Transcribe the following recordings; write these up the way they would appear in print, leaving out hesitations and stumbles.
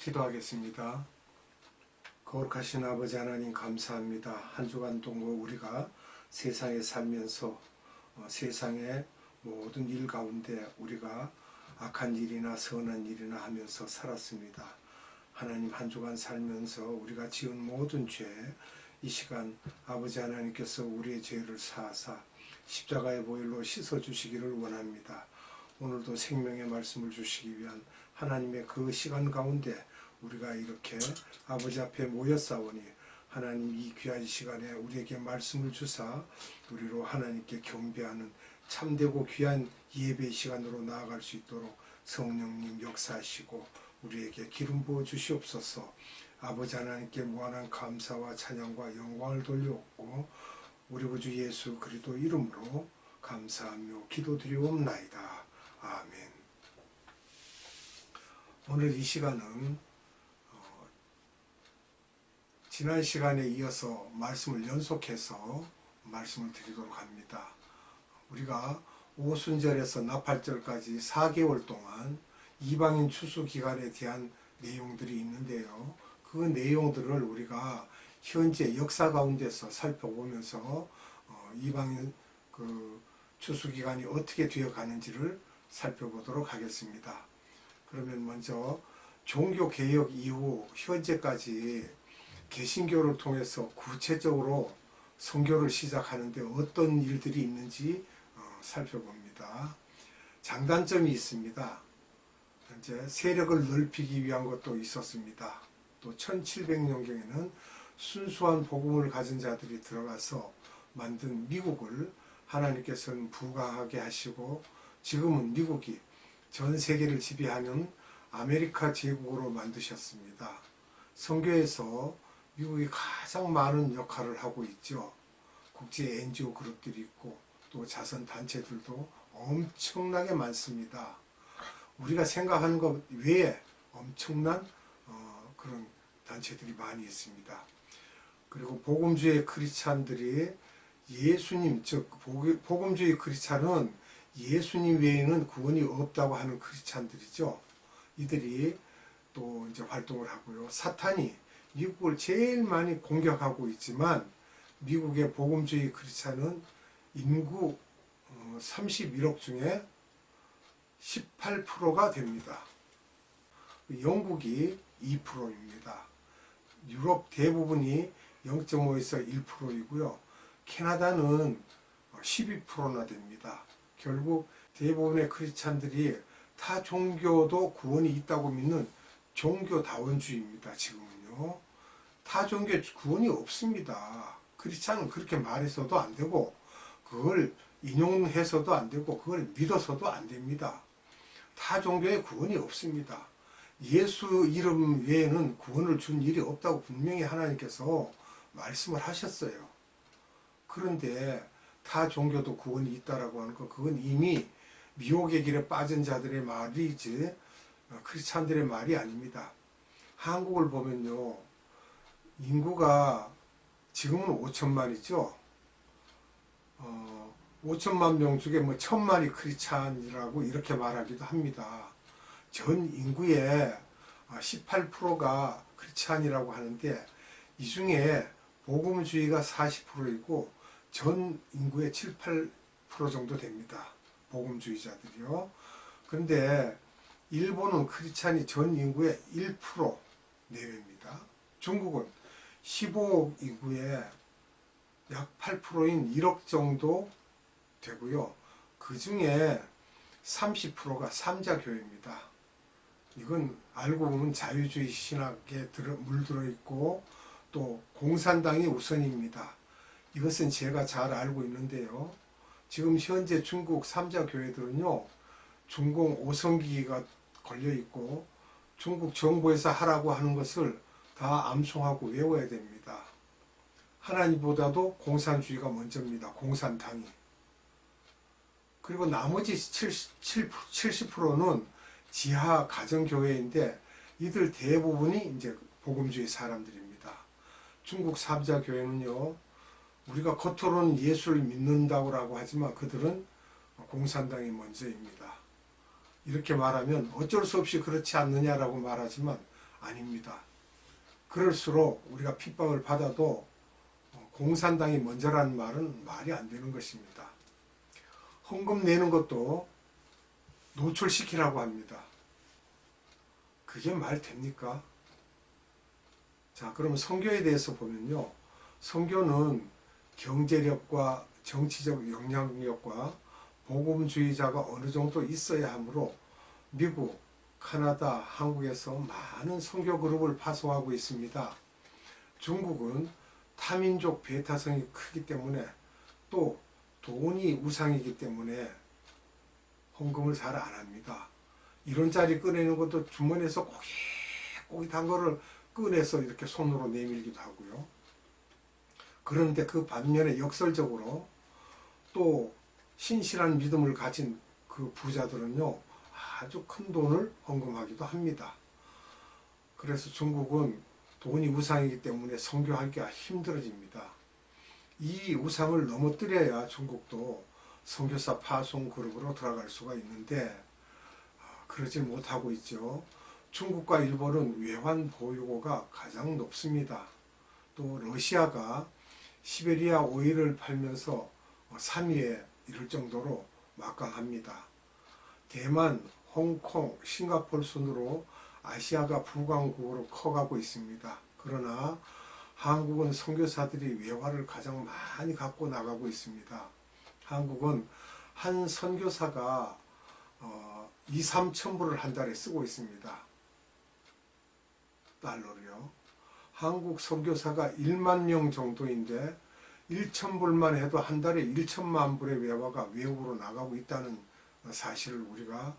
기도하겠습니다. 거룩하신 아버지 하나님 감사합니다. 한 주간 동안 우리가 세상에 살면서 세상의 모든 일 가운데 우리가 악한 일이나 선한 일이나 하면서 살았습니다. 하나님 한 주간 살면서 우리가 지은 모든 죄, 이 시간 아버지 하나님께서 우리의 죄를 사하사 십자가의 보혈로 씻어주시기를 원합니다. 오늘도 생명의 말씀을 주시기 위한 하나님의 그 시간 가운데 우리가 이렇게 아버지 앞에 모였사오니 하나님 이 귀한 시간에 우리에게 말씀을 주사 우리로 하나님께 경배하는 참되고 귀한 예배 시간으로 나아갈 수 있도록 성령님 역사하시고 우리에게 기름 부어 주시옵소서. 아버지 하나님께 무한한 감사와 찬양과 영광을 돌려옵고 우리 구주 예수 그리스도 이름으로 감사하며 기도드리옵나이다. 아멘. 오늘 이 시간은 지난 시간에 이어서 말씀을 연속해서 말씀을 드리도록 합니다. 우리가 오순절에서 나팔절까지 4개월 동안 이방인 추수 기간에 대한 내용들이 있는데요. 그 내용들을 우리가 현재 역사 가운데서 살펴보면서 이방인 그 추수 기간이 어떻게 되어 가는지를 살펴보도록 하겠습니다. 그러면 먼저 종교 개혁 이후 현재까지 개신교를 통해서 구체적으로 선교를 시작하는데 어떤 일들이 있는지 살펴봅니다. 장단점이 있습니다. 이제 세력을 넓히기 위한 것도 있었습니다. 또 1700년경에는 순수한 복음을 가진 자들이 들어가서 만든 미국을 하나님께서는 부강하게 하시고 지금은 미국이 전 세계를 지배하는 아메리카 제국으로 만드셨습니다. 선교에서 미국이 가장 많은 역할을 하고 있죠. 국제 NGO 그룹들이 있고 또 자선 단체들도 엄청나게 많습니다. 우리가 생각하는 것 외에 엄청난 그런 단체들이 많이 있습니다. 그리고 복음주의 크리스찬들이 예수님, 즉 복음주의 크리스찬은 예수님 외에는 구원이 없다고 하는 크리스찬들이죠. 이들이 또 이제 활동을 하고요. 사탄이 미국을 제일 많이 공격하고 있지만 미국의 복음주의 크리스찬은 인구 31억 중에 18%가 됩니다. 영국이 2%입니다. 유럽 대부분이 0.5에서 1%이고요. 캐나다는 12%나 됩니다. 결국 대부분의 크리스찬들이 타 종교도 구원이 있다고 믿는 종교다원주의입니다. 지금은요. 타 종교 구원이 없습니다. 크리스찬은 그렇게 말해서도 안 되고 그걸 인용해서도 안 되고 그걸 믿어서도 안 됩니다. 타 종교에 구원이 없습니다. 예수 이름 외에는 구원을 준 일이 없다고 분명히 하나님께서 말씀을 하셨어요. 그런데 타 종교도 구원이 있다라고 하는 거 그건 이미 미혹의 길에 빠진 자들의 말이지 크리스찬들의 말이 아닙니다. 한국을 보면요. 인구가 지금은 5천만이죠. 5천만 명 중에 뭐 1,000만이 크리스찬이라고 이렇게 말하기도 합니다. 전 인구의 18%가 크리스찬이라고 하는데 이 중에 복음주의가 40%이고 전 인구의 7, 8% 정도 됩니다. 복음주의자들이요. 그런데 일본은 크리스찬이 전 인구의 1% 내외입니다. 중국은 15억 인구의 약 8%인 1억 정도 되고요. 그 중에 30%가 삼자교회입니다. 이건 알고 보면 자유주의 신학에 물들어 있고 또 공산당이 우선입니다. 이것은 제가 잘 알고 있는데요. 지금 현재 중국 삼자교회들은요. 중공 5성기가 걸려 있고 중국 정부에서 하라고 하는 것을 다 암송하고 외워야 됩니다. 하나님보다도 공산주의가 먼저입니다. 공산당이. 그리고 나머지 70%는 지하 가정교회인데 이들 대부분이 이제 복음주의 사람들입니다. 중국 삼자교회는요. 우리가 겉으로는 예수를 믿는다고 하지만 그들은 공산당이 먼저입니다. 이렇게 말하면 어쩔 수 없이 그렇지 않느냐라고 말하지만 아닙니다. 그럴수록 우리가 핍박을 받아도 공산당이 먼저라는 말은 말이 안 되는 것입니다. 헌금 내는 것도 노출시키라고 합니다. 그게 말 됩니까? 자, 그러면 선교에 대해서 보면요. 선교는 경제력과 정치적 영향력과 복음주의자가 어느 정도 있어야 하므로 미국, 카나다, 한국에서 많은 선교 그룹을 파송하고 있습니다. 중국은 타민족 배타성이 크기 때문에 또 돈이 우상이기 때문에 헌금을 잘 안 합니다. 1원짜리 꺼내는 것도 주머니에서 꼬깃꼬깃한 거를 꺼내서 이렇게 손으로 내밀기도 하고요. 그런데 그 반면에 역설적으로 또 신실한 믿음을 가진 그 부자들은요, 아주 큰 돈을 헌금하기도 합니다. 그래서 중국은 돈이 우상이기 때문에 선교하기가 힘들어집니다. 이 우상을 넘어뜨려야 중국도 선교사 파송 그룹으로 들어갈 수가 있는데 그러지 못하고 있죠. 중국과 일본은 외환 보유고가 가장 높습니다. 또 러시아가 시베리아 오일을 팔면서 3위에 이를 정도로 막강합니다. 대만, 홍콩, 싱가포르 순으로 아시아가 부강국으로 커가고 있습니다. 그러나 한국은 선교사들이 외화를 가장 많이 갖고 나가고 있습니다. 한국은 한 선교사가 2, 3천 불을 한 달에 쓰고 있습니다. 달러로요. 한국 선교사가 1만 명 정도인데 1천 불만 해도 한 달에 1천만 불의 외화가 외국으로 나가고 있다는 사실을 우리가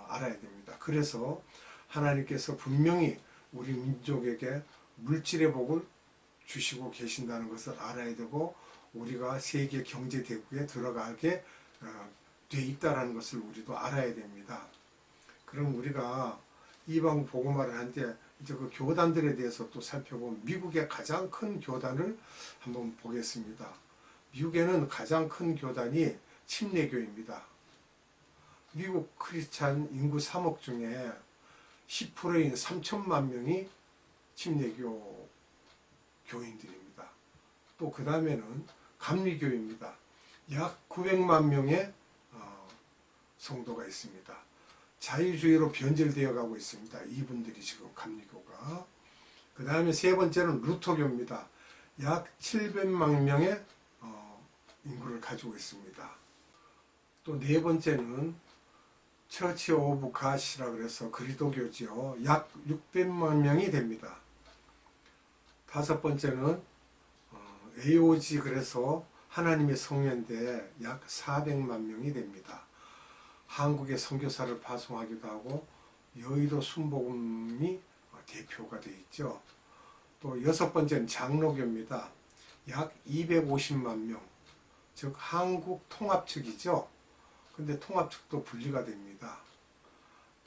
알아야 됩니다. 그래서 하나님께서 분명히 우리 민족에게 물질의 복을 주시고 계신다는 것을 알아야 되고 우리가 세계 경제 대국에 들어가게 돼 있다는 것을 우리도 알아야 됩니다. 그럼 우리가 이방 복음화를 할 때 이제 그 교단들에 대해서 또 살펴보면 미국의 가장 큰 교단을 한번 보겠습니다. 미국에는 가장 큰 교단이 침례교입니다. 미국 크리스찬 인구 3억 중에 10%인 3천만 명이 침례교 교인들입니다. 또 그 다음에는 감리교입니다. 약 900만 명의 성도가 있습니다. 자유주의로 변질되어 가고 있습니다. 이분들이 지금 감리교가. 그 다음에 세 번째는 루터교입니다. 약 700만 명의 인구를 가지고 있습니다. 또 네 번째는 처치 오브 갓이라 그래서 그리스도교지요. 약 600만 명이 됩니다. 다섯 번째는 AOG 그래서 하나님의 성년대 약 400만 명이 됩니다. 한국의 선교사를 파송하기도 하고 여의도 순복음이 대표가 되어 있죠. 또 여섯 번째는 장로교입니다. 약 250만 명, 즉 한국 통합측이죠. 근데 통합측도 분리가 됩니다.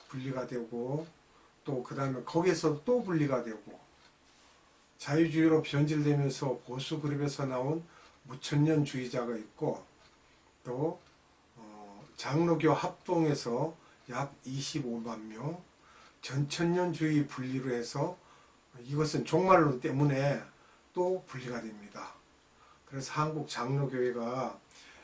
분리가 되고 또 그 다음에 거기에서 또 분리가 되고 자유주의로 변질되면서 보수 그룹에서 나온 무천년주의자가 있고 또 장로교 합동에서 약 25만 명, 전천년주의 분리로 해서 이것은 종말론 때문에 또 분리가 됩니다. 그래서 한국 장로교회가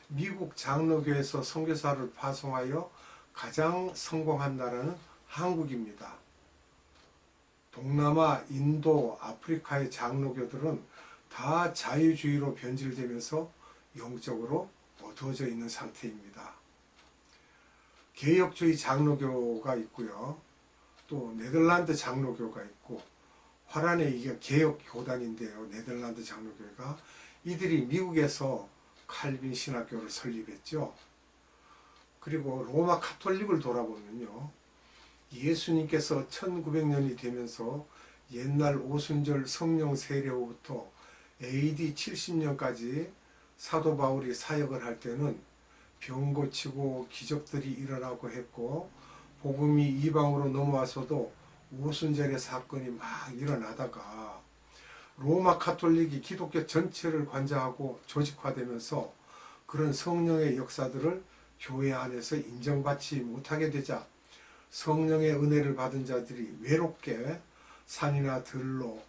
미국 장로교에서 선교사를 파송하여 가장 성공한 나라는 한국입니다. 동남아, 인도, 아프리카의 장로교들은 다 자유주의로 변질되면서 영적으로 어두워져 있는 상태입니다. 개혁주의 장로교가 있고요. 또 네덜란드 장로교가 있고 화란의 이게 개혁 교단인데요. 네덜란드 장로교회가 이들이 미국에서 칼빈 신학교를 설립했죠. 그리고 로마 카톨릭을 돌아보면요. 예수님께서 1900년이 되면서 옛날 오순절 성령 세례 후부터 AD 70년까지 사도 바울이 사역을 할 때는 병 고치고 기적들이 일어나고 했고 복음이 이방으로 넘어와서도 오순절의 사건이 막 일어나다가 로마 카톨릭이 기독교 전체를 관장하고 조직화되면서 그런 성령의 역사들을 교회 안에서 인정받지 못하게 되자 성령의 은혜를 받은 자들이 외롭게 산이나 들로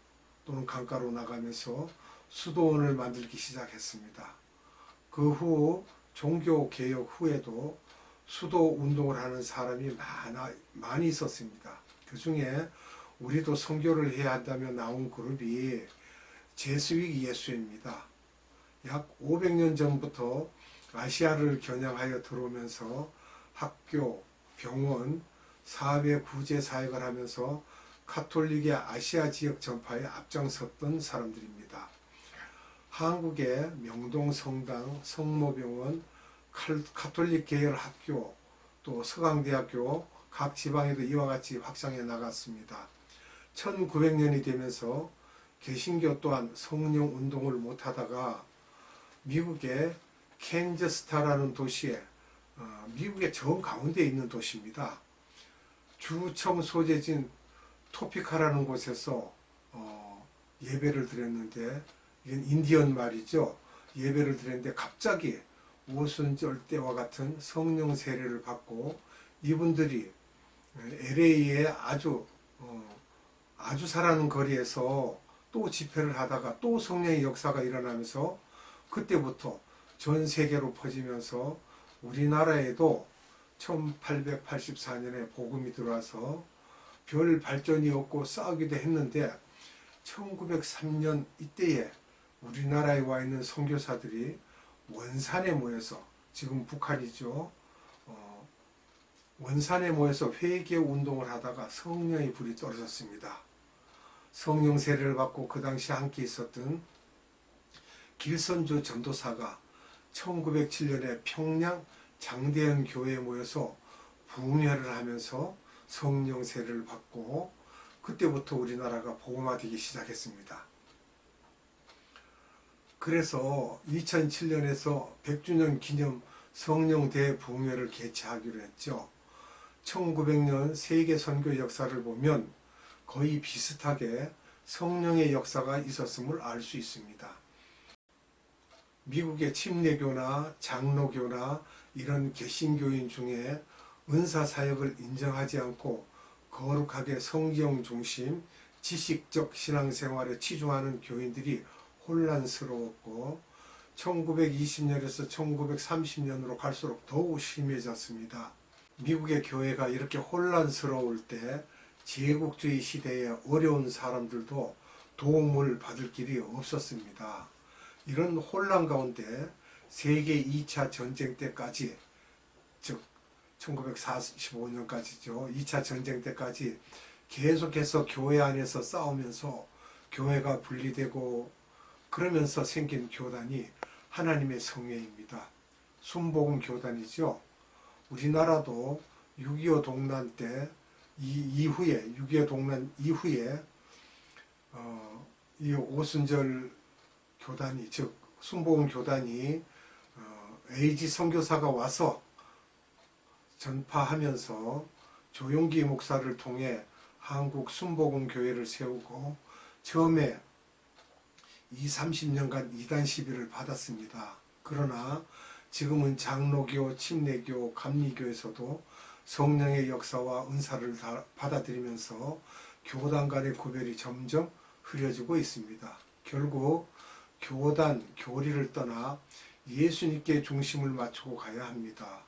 또는 강가로 나가면서 수도원을 만들기 시작했습니다. 그 후 종교개혁 후에도 수도 운동을 하는 사람이 많이 있었습니다. 그 중에 우리도 선교를 해야 한다며 나온 그룹이 제스윅 예수입니다. 약 500년 전부터 아시아를 겨냥하여 들어오면서 학교, 병원, 사회 구제 사역을 하면서 카톨릭의 아시아 지역 전파에 앞장섰던 사람들입니다. 한국의 명동성당, 성모병원, 카톨릭 계열 학교, 또 서강대학교 각 지방에도 이와 같이 확장해 나갔습니다. 1900년이 되면서 개신교 또한 성령 운동을 못하다가 미국의 캔저스타라는 도시에 미국의 정 가운데 있는 도시입니다. 주청 소재진 토피카라는 곳에서 예배를 드렸는데 이건 인디언 말이죠. 예배를 드렸는데 갑자기 오순절 때와 같은 성령 세례를 받고 이분들이 LA의 아주 살아는 거리에서 또 집회를 하다가 또 성령의 역사가 일어나면서 그때부터 전 세계로 퍼지면서 우리나라에도 1884년에 복음이 들어와서 별 발전이 없고 싸우기도 했는데 1903년 이때에 우리나라에 와 있는 선교사들이 원산에 모여서, 지금 북한이죠, 원산에 모여서 회개 운동을 하다가 성령의 불이 떨어졌습니다. 성령 세례를 받고 그 당시 함께 있었던 길선주 전도사가 1907년에 평양 장대현 교회에 모여서 부흥회를 하면서 성령 세례를 받고 그때부터 우리나라가 복음화되기 시작했습니다. 그래서 2007년에서 100주년 기념 성령 대부흥회를 개최하기로 했죠. 1900년 세계 선교 역사를 보면 거의 비슷하게 성령의 역사가 있었음을 알 수 있습니다. 미국의 침례교나 장로교나 이런 개신교인 중에 은사 사역을 인정하지 않고 거룩하게 성경 중심 지식적 신앙생활에 치중하는 교인들이 혼란스러웠고 1920년에서 1930년으로 갈수록 더욱 심해졌습니다. 미국의 교회가 이렇게 혼란스러울 때 제국주의 시대에 어려운 사람들도 도움을 받을 길이 없었습니다. 이런 혼란 가운데 세계 2차 전쟁 때까지, 즉 1945년까지죠. 2차 전쟁 때까지 계속해서 교회 안에서 싸우면서 교회가 분리되고 그러면서 생긴 교단이 하나님의 성회입니다. 순복음 교단이죠. 우리나라도 6.25 동란 때 이후에 6.25 동란 이후에 이 오순절 교단이, 즉 순복음 교단이 에이지 선교사가 와서 전파하면서 조용기 목사를 통해 한국 순복음 교회를 세우고 처음에 30년간 이단 시비를 받았습니다. 그러나 지금은 장로교, 침례교, 감리교에서도 성령의 역사와 은사를 받아들이면서 교단 간의 구별이 점점 흐려지고 있습니다. 결국 교단, 교리를 떠나 예수님께 중심을 맞추고 가야 합니다.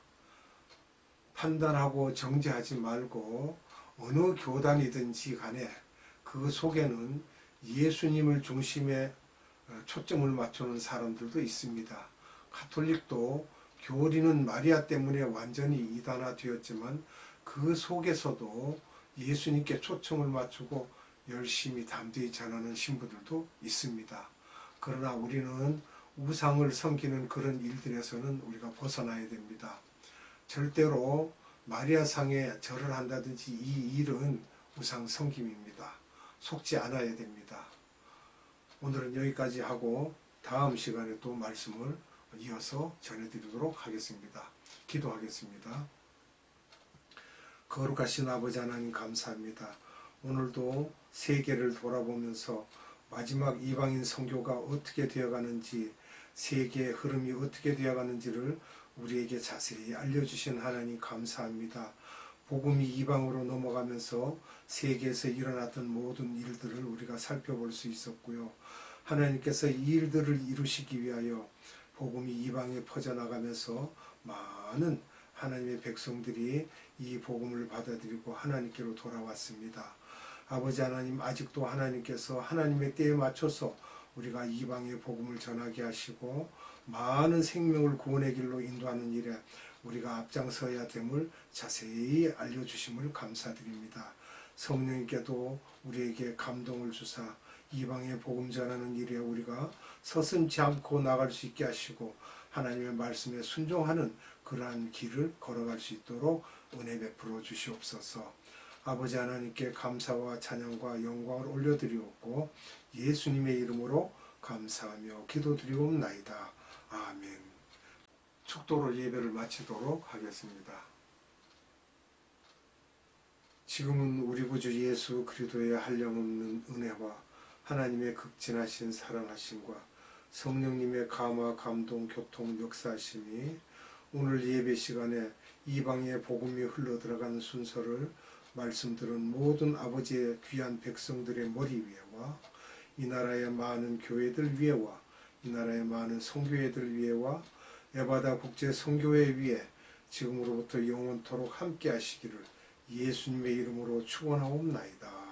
판단하고 정죄하지 말고 어느 교단이든지 간에 그 속에는 예수님을 중심에 초점을 맞추는 사람들도 있습니다. 가톨릭도 교리는 마리아 때문에 완전히 이단화되었지만 그 속에서도 예수님께 초점을 맞추고 열심히 담대히 전하는 신부들도 있습니다. 그러나 우리는 우상을 섬기는 그런 일들에서는 우리가 벗어나야 됩니다. 절대로 마리아상에 절을 한다든지 이 일은 우상 섬김입니다. 속지 않아야 됩니다. 오늘은 여기까지 하고 다음 시간에 또 말씀을 이어서 전해드리도록 하겠습니다. 기도하겠습니다. 거룩하신 아버지 하나님 감사합니다. 오늘도 세계를 돌아보면서 마지막 이방인 선교가 어떻게 되어가는지, 세계의 흐름이 어떻게 되어가는지를 우리에게 자세히 알려주신 하나님 감사합니다. 복음이 이방으로 넘어가면서 세계에서 일어났던 모든 일들을 우리가 살펴볼 수 있었고요. 하나님께서 이 일들을 이루시기 위하여 복음이 이방에 퍼져나가면서 많은 하나님의 백성들이 이 복음을 받아들이고 하나님께로 돌아왔습니다. 아버지 하나님, 아직도 하나님께서 하나님의 때에 맞춰서 우리가 이방의 복음을 전하게 하시고 많은 생명을 구원의 길로 인도하는 일에 우리가 앞장서야 됨을 자세히 알려주심을 감사드립니다. 성령님께도 우리에게 감동을 주사 이방의 복음 전하는 일에 우리가 서슴지 않고 나갈 수 있게 하시고 하나님의 말씀에 순종하는 그러한 길을 걸어갈 수 있도록 은혜 베풀어 주시옵소서. 아버지 하나님께 감사와 찬양과 영광을 올려드리옵고 예수님의 이름으로 감사하며 기도드리옵나이다. 아멘. 축도로 예배를 마치도록 하겠습니다. 지금은 우리 구주 예수 그리스도의 한량없는 은혜와 하나님의 극진하신 사랑하심과 성령님의 감화, 감동, 교통, 역사하심이 오늘 예배 시간에 이방의 복음이 흘러들어가는 순서를 말씀 들은 모든 아버지의 귀한 백성들의 머리 위에와 이 나라의 많은 교회들 위에와 이 나라의 많은 선교회들 위에와 에바다 국제 선교회 위에 지금으로부터 영원토록 함께 하시기를 예수님의 이름으로 축원하옵나이다.